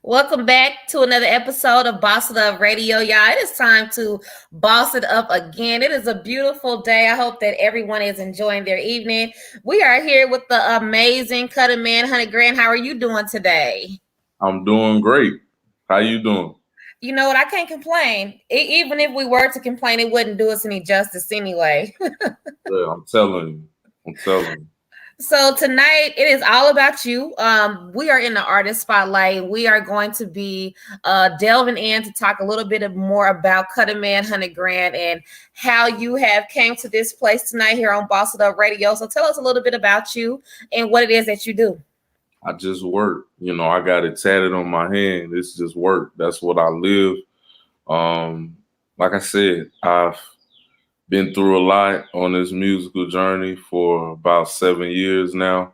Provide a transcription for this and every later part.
Welcome back to another episode of Boss It Up Radio, y'all. It is time to boss it up again. It is a beautiful day. I hope that everyone is enjoying their evening. We are here with the amazing Cuttaman 100gran. How are you doing today? I'm doing great. How you doing? You know what? I can't complain. Even if we were to complain, it wouldn't do us any justice anyway. Yeah, I'm telling you. I'm telling you. So tonight it is all about you. We are in the artist spotlight. We are going to be delving in to talk a little bit more about Cuttaman 100gran and how you have came to this place tonight here on Boss It Up Radio. So tell us a little bit about you and what it is that you do. I just work. I got it tatted on my hand. It's just work. That's what I live. Like I said, I've been through a lot on this musical journey for about 7 years now.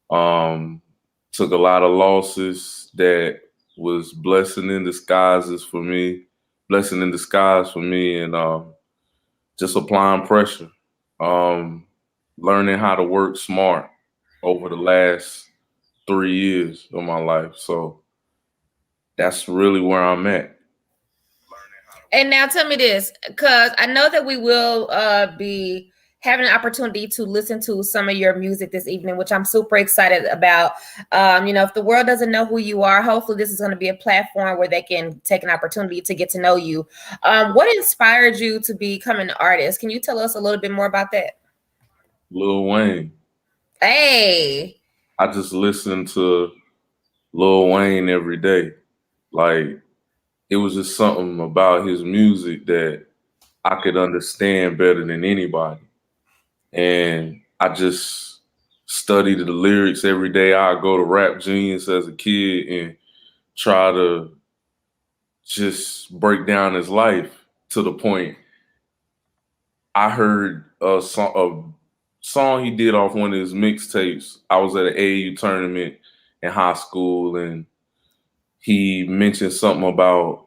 Took a lot of losses that was blessing in disguises for me, blessing in disguise for me, and just applying pressure. Learning how to work smart over the last 3 years of my life. So that's really where I'm at. And now tell me this, because I know that we will be having an opportunity to listen to some of your music this evening, which I'm super excited about. If the world doesn't know who you are, hopefully this is going to be a platform where they can take an opportunity to get to know you. What inspired you to become an artist? Can you tell us a little bit more about that? Lil Wayne. Hey. I just listen to Lil Wayne every day. Like, it was just something about his music that I could understand better than anybody. And I just studied the lyrics every day. I go to Rap Genius as a kid and try to just break down his life to the point I heard a song he did off one of his mixtapes. I was at an AAU tournament in high school, and he mentioned something about,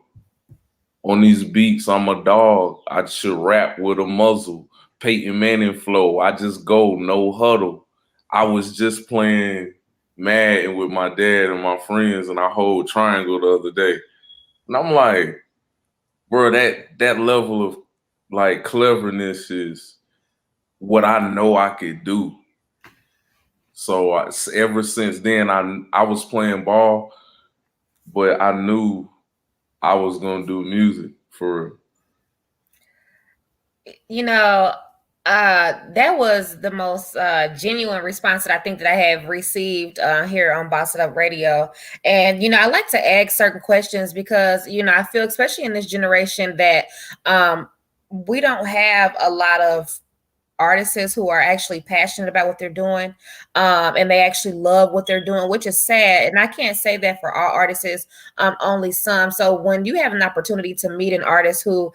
on these beats, I'm a dog. I should rap with a muzzle. Peyton Manning flow. I just go, no huddle. I was just playing Madden with my dad and my friends, and I hold triangle the other day. And I'm like, bro, that level of like cleverness is what I know I could do. So ever since then, I was playing ball, but I knew I was gonna do music for real. That was the most genuine response that I think that I have received here on Boss It Up Radio. And, I like to ask certain questions because, I feel, especially in this generation, that we don't have a lot of artists who are actually passionate about what they're doing, and they actually love what they're doing, which is sad. And I can't say that for all artists, only some. So when you have an opportunity to meet an artist who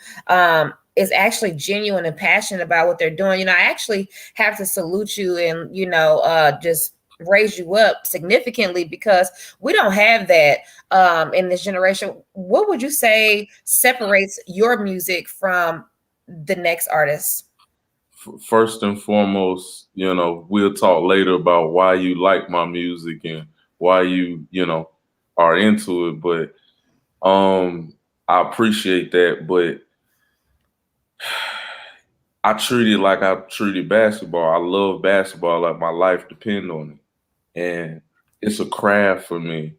is actually genuine and passionate about what they're doing, I actually have to salute you and, just raise you up significantly, because we don't have that in this generation. What would you say separates your music from the next artist? First and foremost, we'll talk later about why you like my music and why you are into it. But I appreciate that. But I treat it like I treated basketball. I love basketball, like my life depends on it. And it's a craft for me.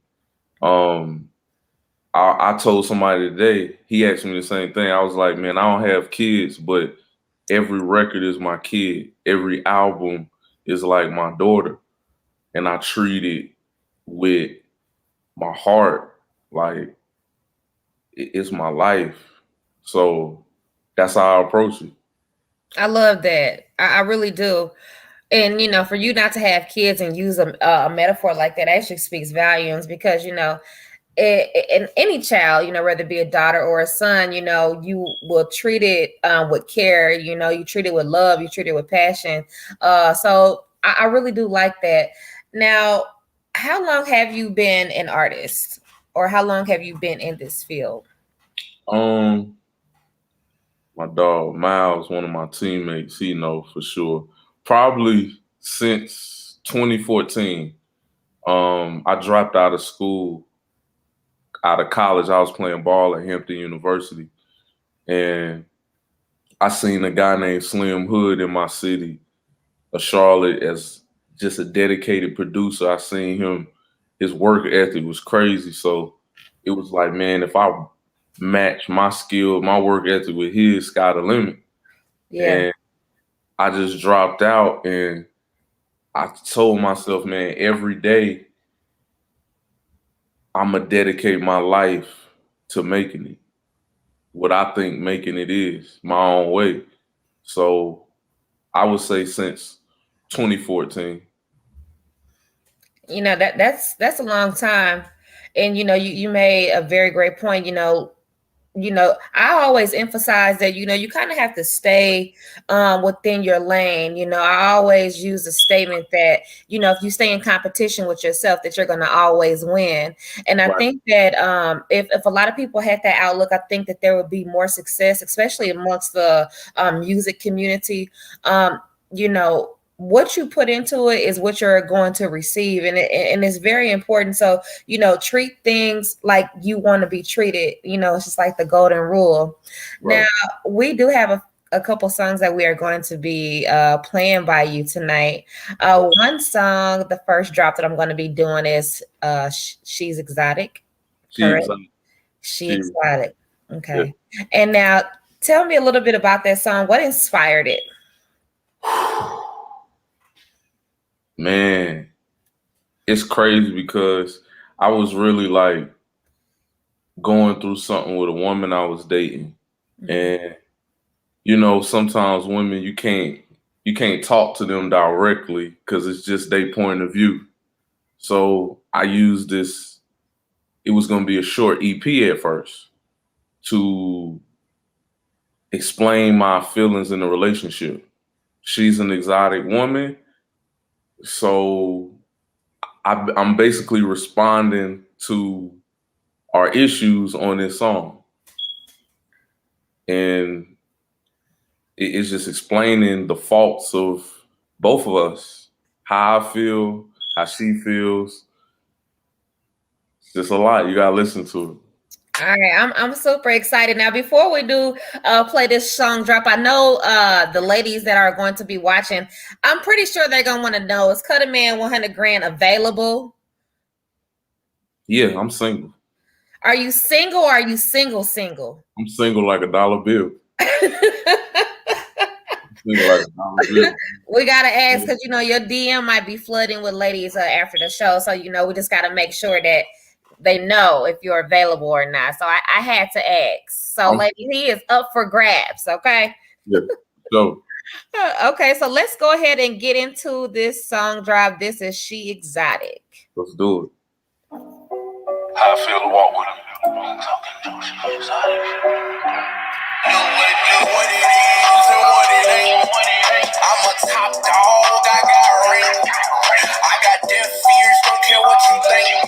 I told somebody today, he asked me the same thing. I was like, man, I don't have kids, but every record is my kid. Every album is like my daughter. And I treat it with my heart. Like, it's my life. So that's how I approach it. I love that. I really do. And, for you not to have kids and use a metaphor like that actually speaks volumes, because, in any child, whether it be a daughter or a son, you will treat it with care, you treat it with love, you treat it with passion. So I really do like that. Now, how long have you been an artist, or how long have you been in this field? My dog Miles, one of my teammates, he know for sure. Probably since 2014. I dropped out of school out of college, I was playing ball at Hampton University, and I seen a guy named Slim Hood in my city of Charlotte as just a dedicated producer. I seen him, his work ethic was crazy. So it was like, man, if I match my skill, my work ethic with his, sky the limit. Yeah. And I just dropped out, and I told myself, man, every day I'm going to dedicate my life to making it what I think making it is, my own way. So I would say since 2014. You know, that's a long time. And you made a very great point. I always emphasize that, you kind of have to stay within your lane. I always use the statement that, if you stay in competition with yourself, that you're going to always win. And I Right. think that if a lot of people had that outlook, I think that there would be more success, especially amongst the music community. What you put into it is what you're going to receive, and it's very important. So treat things like you want to be treated. It's just like the golden rule. Right. Now we do have a couple songs that we are going to be playing by you tonight. One song, the first drop that I'm going to be doing is She's Exotic. Correct? She Exotic. Okay. Yeah. And now tell me a little bit about that song. What inspired it? Man, it's crazy because I was really like going through something with a woman I was dating. Mm-hmm. And sometimes women, you can't talk to them directly because it's just their point of view. So I used this, it was going to be a short EP at first to explain my feelings in the relationship. She's an exotic woman. So I'm basically responding to our issues on this song. And it's just explaining the faults of both of us, how I feel, how she feels. It's just a lot. You gotta listen to it. All right, I'm super excited. Now, before we do play this song drop, I know the ladies that are going to be watching, I'm pretty sure they're going to want to know, is Cuttaman 100gran available? Yeah, I'm single. Are you single or are you single? I'm single like a dollar bill. We got to ask because, your DM might be flooding with ladies after the show. So, we just got to make sure that they know if you're available or not. So I had to ask. So, ladies, he is up for grabs. Okay. Yeah. So. Okay. So let's go ahead and get into this song drop. This is She Exotic. Let's do it. How I feel to walk with her. Talking to She Exotic. What it is and what it ain't. I'm a top dog. I got ring. I got deaf fears. Don't care what you think.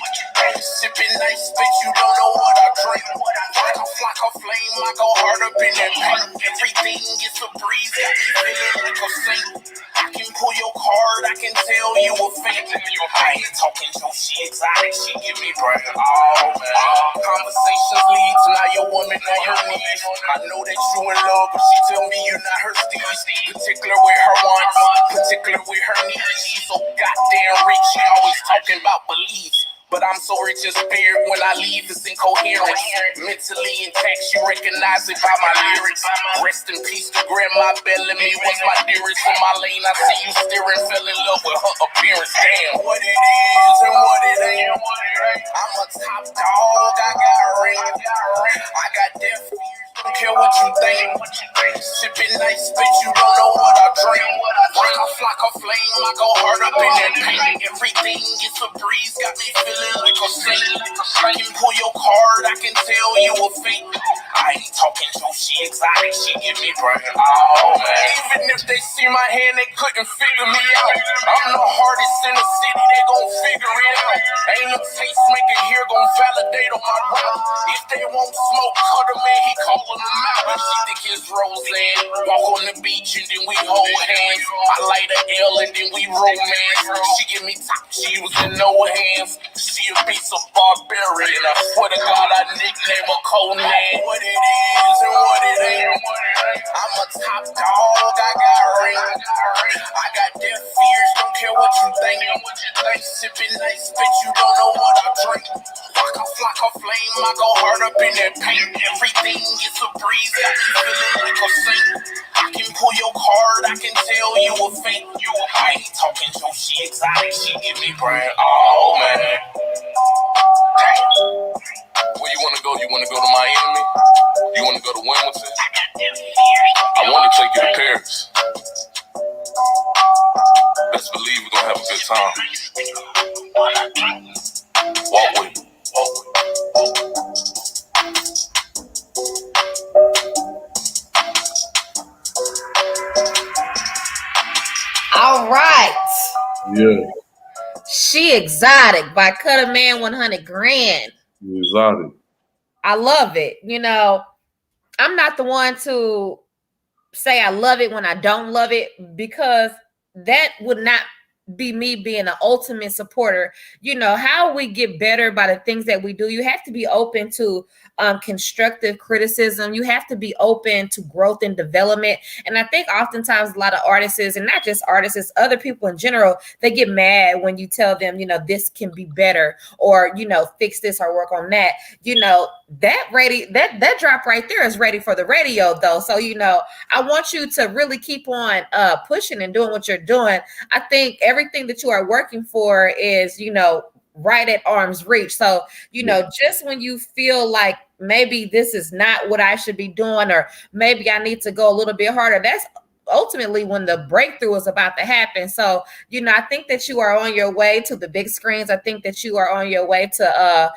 Sipping nice, bitch, you don't know what I drink. Like a flame, I go hard up in that paint. Everything gets a breeze, got me feeling like a saint. I can pull your card, I can tell you a fake. I ain't talking to She Exotic, she give me brain. Oh man, conversations lead to now your woman on her knees. I know that you in love, but she tell me you're not her steez. Particular with her wants, particular with her needs. She's so goddamn rich, she always talking about beliefs. But I'm so rich in spirit, when I leave, it's incoherent. Mentally intact, she recognize it by my lyrics. Rest in peace to Grandma Bellamy, was my dearest in my lane. I see you staring, fell in love with her appearance. Damn, what it is and what it ain't. I'm a top dog, I got ring. I got deaf fears. Don't care what you think. Sipping nice, bitch, you don't know what I drink. Like a flame, I go hard up in that paint. Everything gets a breeze, got me feeling like a saint. I can pull your card, I can tell you a fake. I ain't talking to She Exotic, she give me brain. Oh man, even if they see my hand, they couldn't figure me out. I'm the hardest in the city, they gon' figure it out. Ain't no tastemaker here gon' validate on my route. If they won't smoke, Cuttaman, he calling them out. She think it's Roseanne. Walk on the beach and then we hold hands. I light a L and then we romance. She give me top, she was in no hands. She a piece of barbarian. I swear to God, I go hard up in that paint. Everything is a breeze, got me feeling like a saint. I can pull your card, I can tell you a fake. I ain't talking Joe, she exotic, she give me brain. Oh man. Where you wanna go? You wanna go to Miami? You wanna go to Wilmington? I wanna take you to Paris. Best believe we're gonna have a good time. Walk with me. Walk with me. All right. Yeah. She Exotic by Cuttaman 100gran. Exotic. I love it. You know, I'm not the one to say I love it when I don't love it, because that would not be me being an ultimate supporter. You know, how we get better by the things that we do. You have to be open to constructive criticism. You have to be open to growth and development. And I think oftentimes a lot of artists, and not just artists, other people in general, they get mad when you tell them, you know, this can be better, or, you know, fix this or work on that. You know, that drop right there is ready for the radio though. So, you know, I want you to really keep on pushing and doing what you're doing. I think everything that you are working for is, you know, right at arm's reach. So, you know, just when you feel like maybe this is not what I should be doing, or maybe I need to go a little bit harder, that's ultimately when the breakthrough is about to happen. So, you know, I think that you are on your way to the big screens. I think that you are on your way to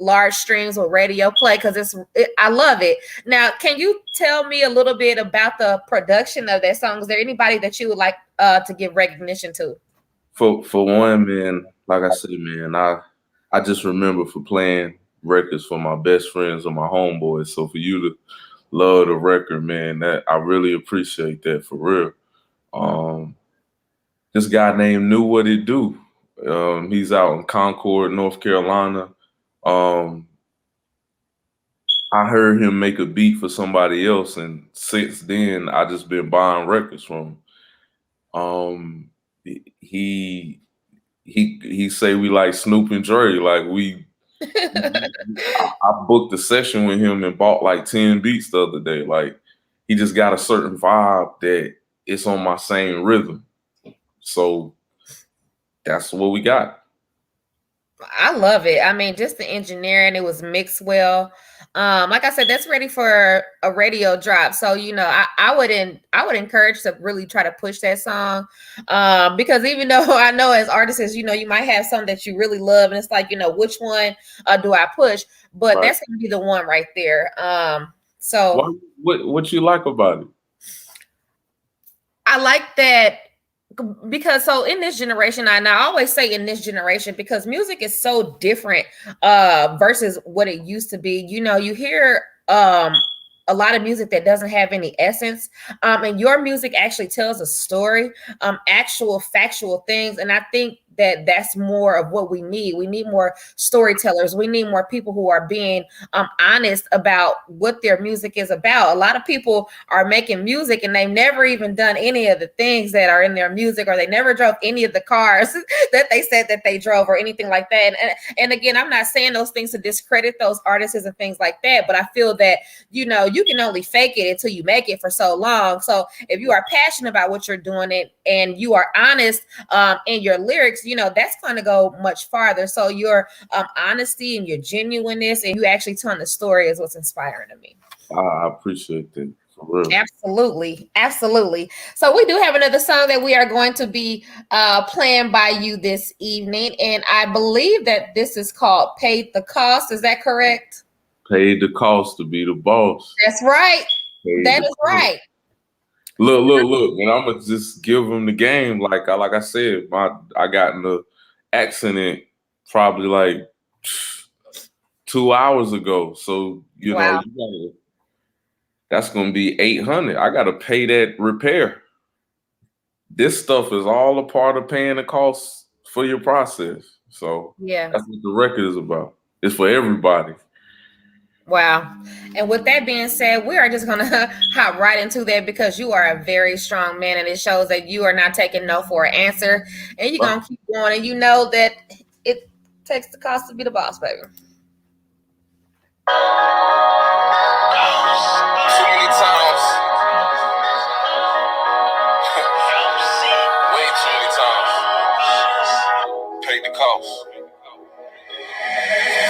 large streams with radio play, because I love it. Now, can you tell me a little bit about the production of that song? Is there anybody that you would like to give recognition to? For one, man, like I said, man, I just remember for playing records for my best friends or my homeboys. So for you to love the record, man, that I really appreciate that, for real. This guy named Knew What It Do. He's out in Concord, North Carolina. I heard him make a beat for somebody else, and since then I just been buying records from him. He say we like Snoop and Dre. Like I booked a session with him and bought like 10 beats the other day. Like, he just got a certain vibe that it's on my same rhythm. So that's what we got. I love it. I mean, just the engineering, it was mixed well. Like I said, that's ready for a radio drop. So, you know, I would encourage to really try to push that song. Because even though I know as artists, you know, you might have some that you really love, and it's like, you know, which one do I push? But Right. That's gonna be the one right there. So what you like about it? I like that, because so in this generation, and I always say in this generation, because music is so different versus what it used to be. You know, you hear a lot of music that doesn't have any essence, and your music actually tells a story, actual factual things. And I think that that's more of what we need. We need more storytellers. We need more people who are being honest about what their music is about. A lot of people are making music and they've never even done any of the things that are in their music, or they never drove any of the cars that they said that they drove, or anything like that. And again, I'm not saying those things to discredit those artists and things like that, but I feel that, you know, you can only fake it until you make it for so long. So if you are passionate about what you're doing and you are honest in your lyrics, you know, that's going to go much farther. So your honesty and your genuineness, and you actually telling the story, is what's inspiring to me. I appreciate that, for real. Absolutely. Absolutely. So we do have another song that we are going to be playing by you this evening. And I believe that this is called Paid the Cost. Is that correct? Paid the cost to be the boss. That's right. That is right. Look, and I'm gonna just give them the game. Like I said, I got in the accident probably like 2 hours ago. So you know, that's gonna be $800. I gotta pay that repair. This stuff is all a part of paying the cost for your process. So yeah, that's what the record is about. It's for everybody. Wow. And with that being said, we are just going to hop right into that, because you are a very strong man, and it shows that you are not taking no for an answer, and you're going to keep going, and you know that it takes the cost to be the boss, baby. Too many times. Way too many times. Paid the cost.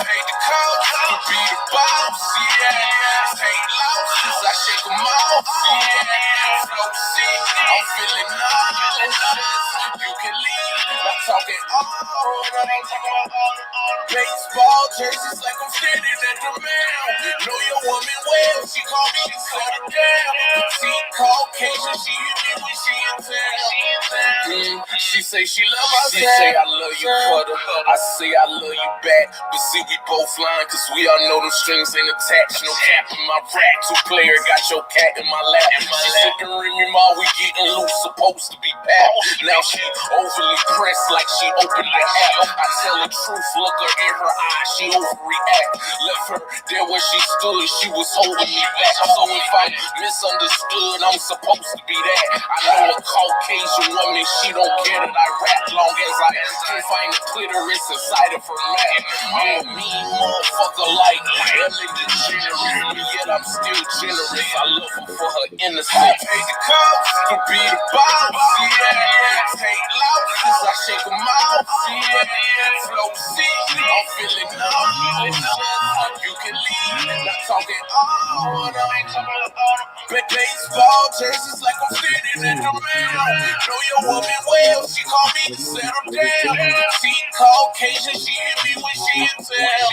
Paid the cost to be the boss, yeah. Take losses, I shake them off, yeah. Flow sick, I'm feeling nauseous. You can leave, I'm talking all baseball jerseys like I'm standing at the mound. Know your woman well, she called me to settle down. See Caucasian, she hit me when she in town. She say she love my sound. She say I love you, Cutter. I say I love you back. But see, we both lying, cause we all know them strings ain't attached. No cap in my rack. Two-player got your cat in my lap. She said the Remy Ma, we getting loose, supposed to be packed. Now she overly pressed like she opened the app. I tell the truth, look her in her eyes, she overreact. Left her there where she stood, she was holding me back. So if I misunderstood, I'm supposed to be that. I know a Caucasian woman, she don't care that I rap. Long as I can find the clitoris inside of her neck. I'm a mean motherfucker like Ellen DeGeneres, yet I'm still generous. I love her for her innocence. Take the cups to be the boss, yeah. Take losses, I shake them off, yeah. Flow sick, I'm feeling nauseous. You can leave, not talking all of baseball jerseys like I'm standing at the mound. Know your woman well, she called me to settle down. See Caucasian, she hit me when she in town.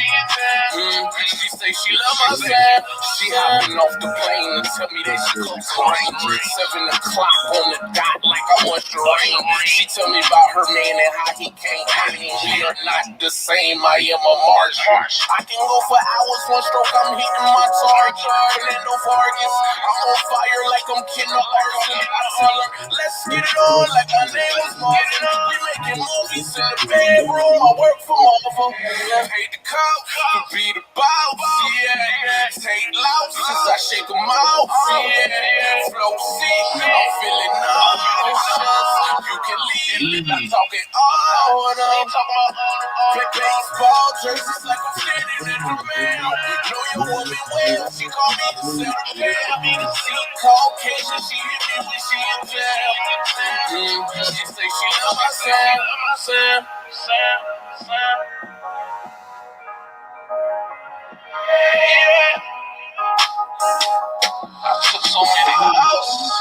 She say she love my sound. She hopping off the plane and tell me that she cooks rain. 7 o'clock on the dot like I want the rain. She tell me about her man and how he can't hang. We are not the same, I am a margin. I can go for hours, one stroke, I'm hitting my target. Fernando Vargas, I'm on fire like I'm kidding a person. I tell her, let's get it on like our name was Marvin. We making movies in the bedroom, I work for Marvel. Hate the cop, to be the boss, yeah. Take losses, I shake them off, yeah. Flow sick, I'm feeling nauseous. You can leave, I'm talking all of them. Baseball jerseys like I'm standing in the mound. Know your woman well, she called me to settle down. See Caucasian, she hit me when she in town. She say she love my sound. I took so many houses.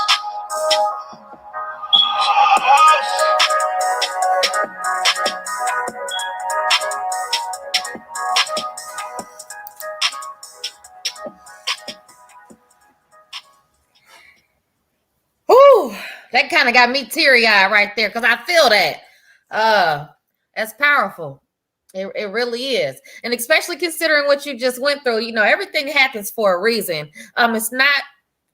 Ooh, that kind of got me teary-eyed right there because I feel that. That's powerful. It really is. And especially considering what you just went through, you know, everything happens for a reason. It's not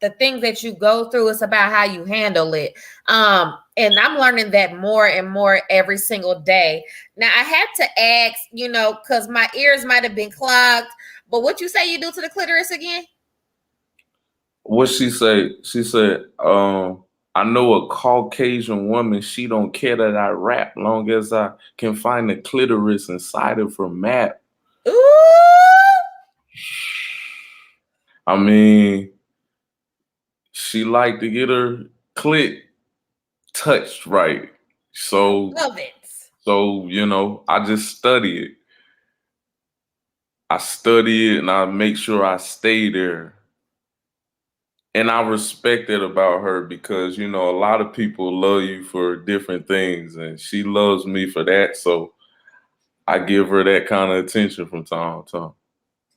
the things that you go through, it's about how you handle it. And I'm learning that more and more every single day. Now I had to ask, you know, because my ears might have been clogged, but what you say you do to the clitoris again? What she say? She said, I know a Caucasian woman, she don't care that I rap long as I can find the clitoris inside of her map. Ooh. I mean, she like to get her clit touched right. So Love it. So, you know, I just study it. I study it and I make sure I stay there. And I respect it about her because, you know, a lot of people love you for different things and she loves me for that. So I give her that kind of attention from time to time.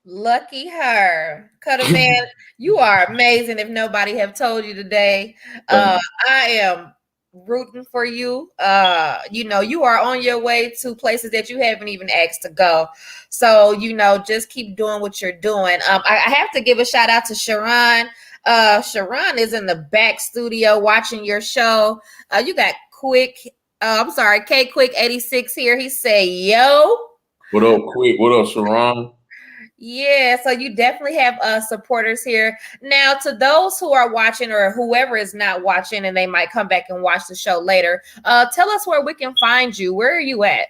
Lucky her. Cuttaman, you are amazing. If nobody have told you today, I am rooting for you. You know, you are on your way to places that you haven't even asked to go. So, you know, just keep doing what you're doing. I have to give a shout out to Sharon. Sharon is in the back studio watching your show. You got K Quick 86 here. He say, yo. What up, Quick? What up, Sharon? Yeah, so you definitely have supporters here. Now, to those who are watching or whoever is not watching and they might come back and watch the show later, tell us where we can find you. Where are you at?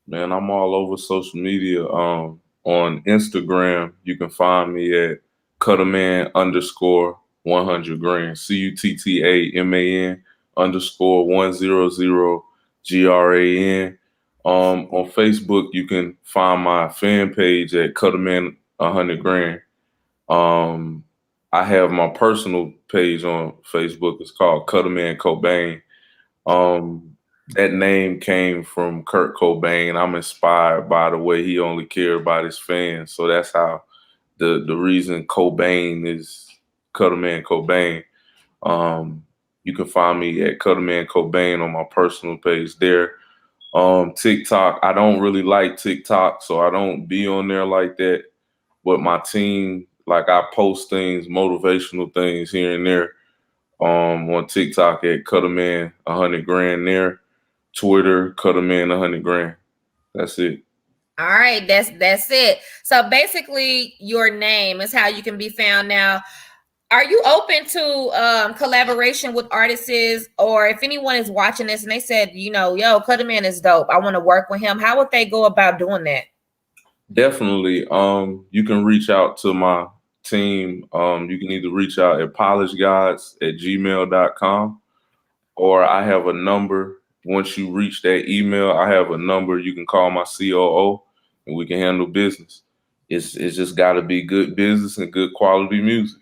Man, I'm all over social media. On on Instagram, you can find me at Cuttaman _100gran, CUTTAMAN _100GRAN. On Facebook, you can find my fan page at Cuttaman 100gran. I have my personal page on Facebook. It's called Cuttaman Cobain. That name came from Kurt Cobain. I'm inspired by the way he only cared about his fans. So that's how the reason Cobain is Cuttaman Cobain. You can find me at Cuttaman Cobain on my personal page there. TikTok, I don't really like TikTok, so I don't be on there like that. But my team, like I post things, motivational things here and there on TikTok at Cuttaman 100gran there. Twitter, Cuttaman 100gran. That's it. All right, that's it. So basically, your name is how you can be found now. Are you open to collaboration with artists, or if anyone is watching this and they said, you know, yo, Cuttaman is dope, I want to work with him, how would they go about doing that? Definitely. You can reach out to my team. You can either reach out at polishgods@gmail.com, or I have a number. Once you reach that email, I have a number. You can call my COO and we can handle business. It's just got to be good business and good quality music.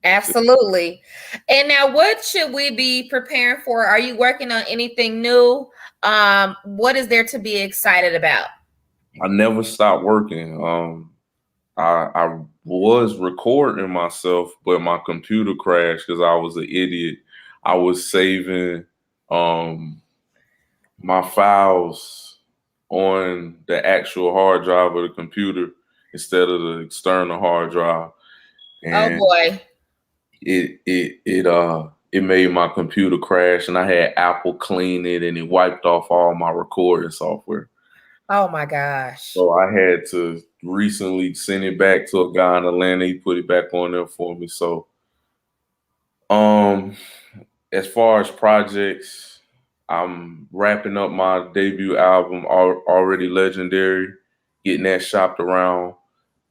Absolutely. And now, what should we be preparing for? Are you working on anything new? What is there to be excited about? I never stopped working. I was recording myself, but my computer crashed because I was an idiot. I was saving my files on the actual hard drive of the computer instead of the external hard drive. And Oh boy. it made my computer crash, and I had Apple clean it, and it wiped off all my recording software. Oh my gosh. So I had to recently send it back to a guy in Atlanta. He put it back on there for me. So as far as projects, I'm wrapping up my debut album, Already Legendary, getting that shopped around.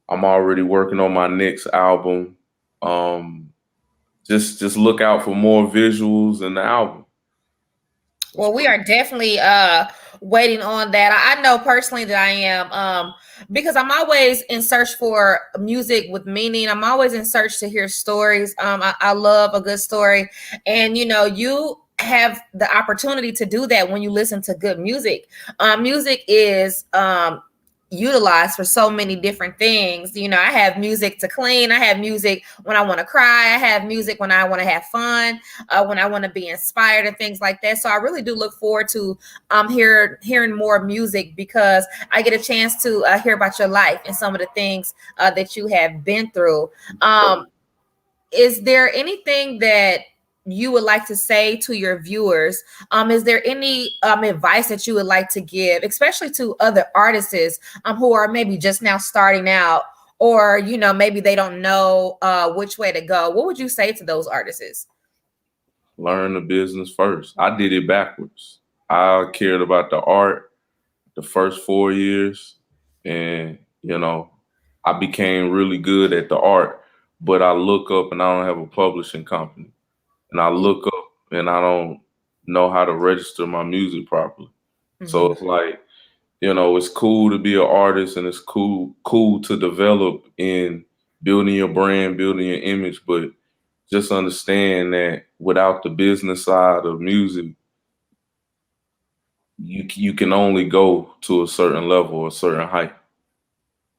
I'm already working on my next album. Just look out for more visuals in the album. Well, we are definitely waiting on that. I know personally that I am, because I'm always in search for music with meaning. I'm always in search to hear stories. I love a good story, and you know, you have the opportunity to do that when you listen to good music. Music is utilized for so many different things. You know, I have music to clean. I have music when I want to cry. I have music when I want to have fun, when I want to be inspired and things like that. So I really do look forward to hearing more music, because I get a chance to hear about your life and some of the things that you have been through. Is there anything that you would like to say to your viewers? Is there any advice that you would like to give, especially to other artists who are maybe just now starting out, or you know, maybe they don't know which way to go? What would you say to those artists? Learn the business first. I did it backwards. I cared about the art the first 4 years, and you know, I became really good at the art, but I look up and I don't have a publishing company. And I look up and I don't know how to register my music properly. Mm-hmm. So it's like, you know, it's cool to be an artist, and it's cool to develop in building your brand, building your image, but just understand that without the business side of music, you can only go to a certain level, a certain height.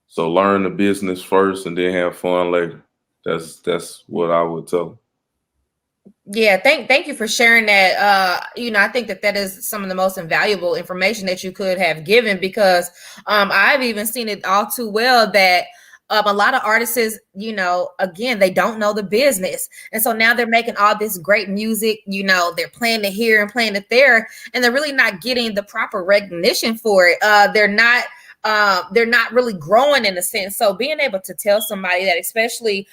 So learn the business first and then have fun later. That's what I would tell them. Yeah, thank you for sharing that. You know, I think that is some of the most invaluable information that you could have given, because I've even seen it all too well that a lot of artists, you know, again, they don't know the business, and so now they're making all this great music. You know, they're playing it here and playing it there, and they're really not getting the proper recognition for it. They're not really growing in a sense. So being able to tell somebody that, especially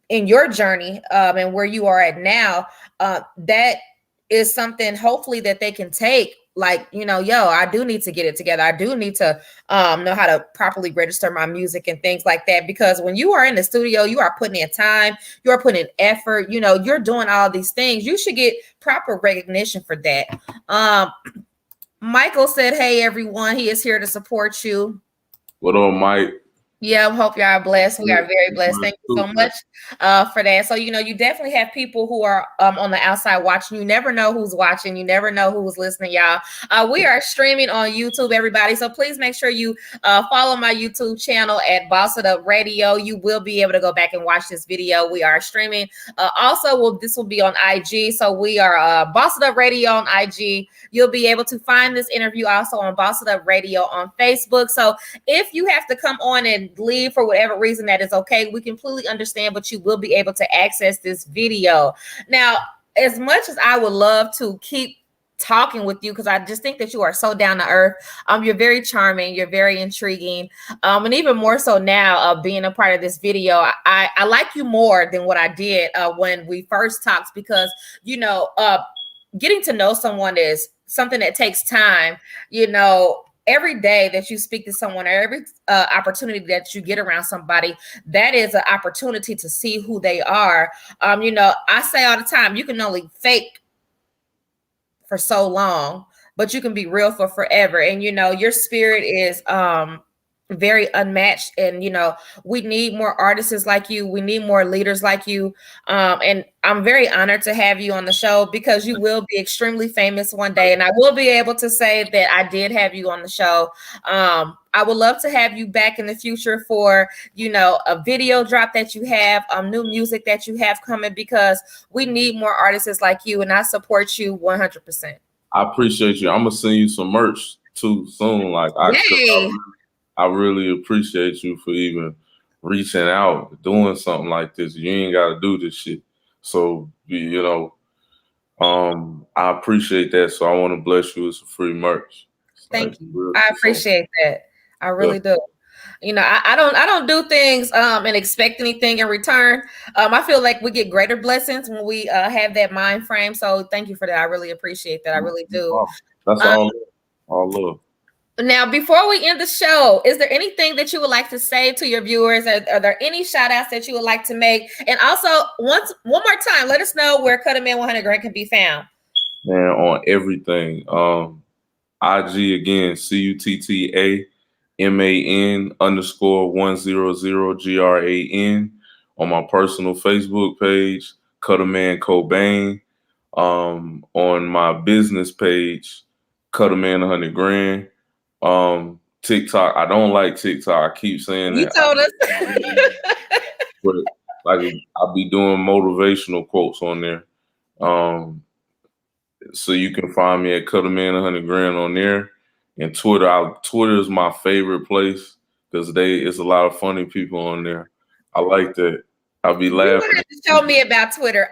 in your journey and where you are at now, that is something hopefully that they can take like, yo, I do need to get it together. I do need to know how to properly register my music and things like that. Because when you are in the studio, you are putting in time, you are putting in effort, you're doing all these things. You should get proper recognition for that. Michael said, hey, everyone, he is here to support you. What up, Mike? Yeah, I hope y'all are blessed. We are very blessed. Thank you so much for that. So, you definitely have people who are on the outside watching. You never know who's watching. You never know who's listening, y'all. We are streaming on YouTube, everybody. So please make sure you follow my YouTube channel at Bost It Up Radio. You will be able to go back and watch this video. We are streaming. Also, this will be on IG. So we are Bost It Up Radio on IG. You'll be able to find this interview also on Bost It Up Radio on Facebook. So if you have to come on and leave for whatever reason, that is okay. We completely understand, but you will be able to access this video. Now, as much as I would love to keep talking with you, because I just think that you are so down to earth, you're very charming, you're very intriguing, and even more so now being a part of this video, I like you more than what I did when we first talked, because getting to know someone is something that takes time. Every day that you speak to someone, or every opportunity that you get around somebody, that is an opportunity to see who they are. I say all the time, you can only fake for so long, but you can be real for forever. And, your spirit is very unmatched. And, we need more artists like you. We need more leaders like you. And I'm very honored to have you on the show, because you will be extremely famous one day. And I will be able to say that I did have you on the show. I would love to have you back in the future for, a video drop that you have, new music that you have coming, because we need more artists like you. And I support you 100%. I appreciate you. I'm going to send you some merch too soon. Like, I really appreciate you for even reaching out, doing something like this. You ain't got to do this shit. So, I appreciate that. So I want to bless you with some free merch. Thank you. I appreciate that. I really do. I don't do things and expect anything in return. I feel like we get greater blessings when we have that mind frame. So thank you for that. I really appreciate that. I really do. That's all love. Now, before we end the show, is there anything that you would like to say to your viewers? Are there any shout outs that you would like to make? And also, one more time, let us know where Cuttaman 100gran can be found. Man, on everything. IG again, CUTTAMAN_100GRAN. On my personal Facebook page, Cuttaman Cobain. On my business page, Cuttaman 100gran. TikTok, I don't like TikTok. I keep saying that. You told us. But like, I'll be doing motivational quotes on there. So you can find me at Cuttaman 100gran on there. And Twitter, Twitter is my favorite place, because it's a lot of funny people on there. I like that. I'll be laughing. You have to show me about Twitter.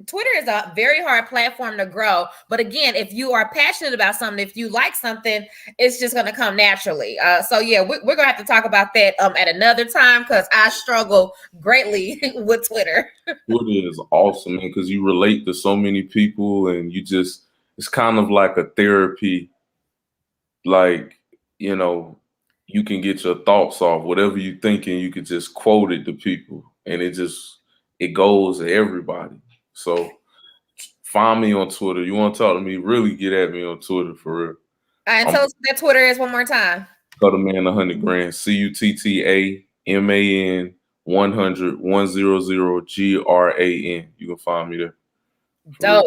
Twitter is a very hard platform to grow. But again, if you are passionate about something, if you like something, it's just going to come naturally. So yeah, we're going to have to talk about that at another time, because I struggle greatly with Twitter. Twitter is awesome, man, because you relate to so many people, and it's kind of like a therapy. Like, you can get your thoughts off. Whatever you're thinking, you could just quote it to people, and it goes to everybody. So find me on Twitter. You want to talk to me, really get at me on Twitter, for real. All right, tell us what that Twitter is one more time. Cuttaman 100gran, CUTTAMAN100GRAN. You can find me there. Dope.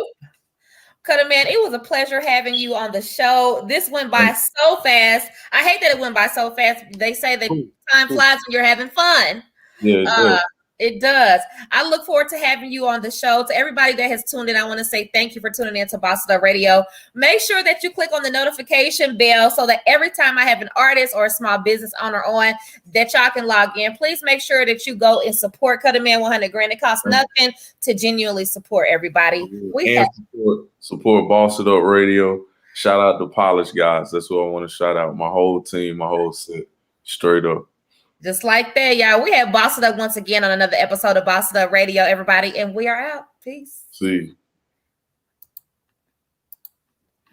Cuttaman, it was a pleasure having you on the show. This went by so fast. I hate that it went by so fast. They say that time flies when you're having fun. Yeah, it does. I look forward to having you on the show. To everybody that has tuned in, I want to say thank you for tuning in to Bost It Up Radio. Make sure that you click on the notification bell so that every time I have an artist or a small business owner on, that y'all can log in. Please make sure that you go and support Cuttaman 100gran. It costs nothing to genuinely support everybody. Support Bost It Up Radio. Shout out to Polish guys. That's what I want to shout out. My whole team, my whole set, straight up. Just like that, y'all. We have Bost It Up once again on another episode of Bost It Up Radio, everybody, and we are out. Peace. See you.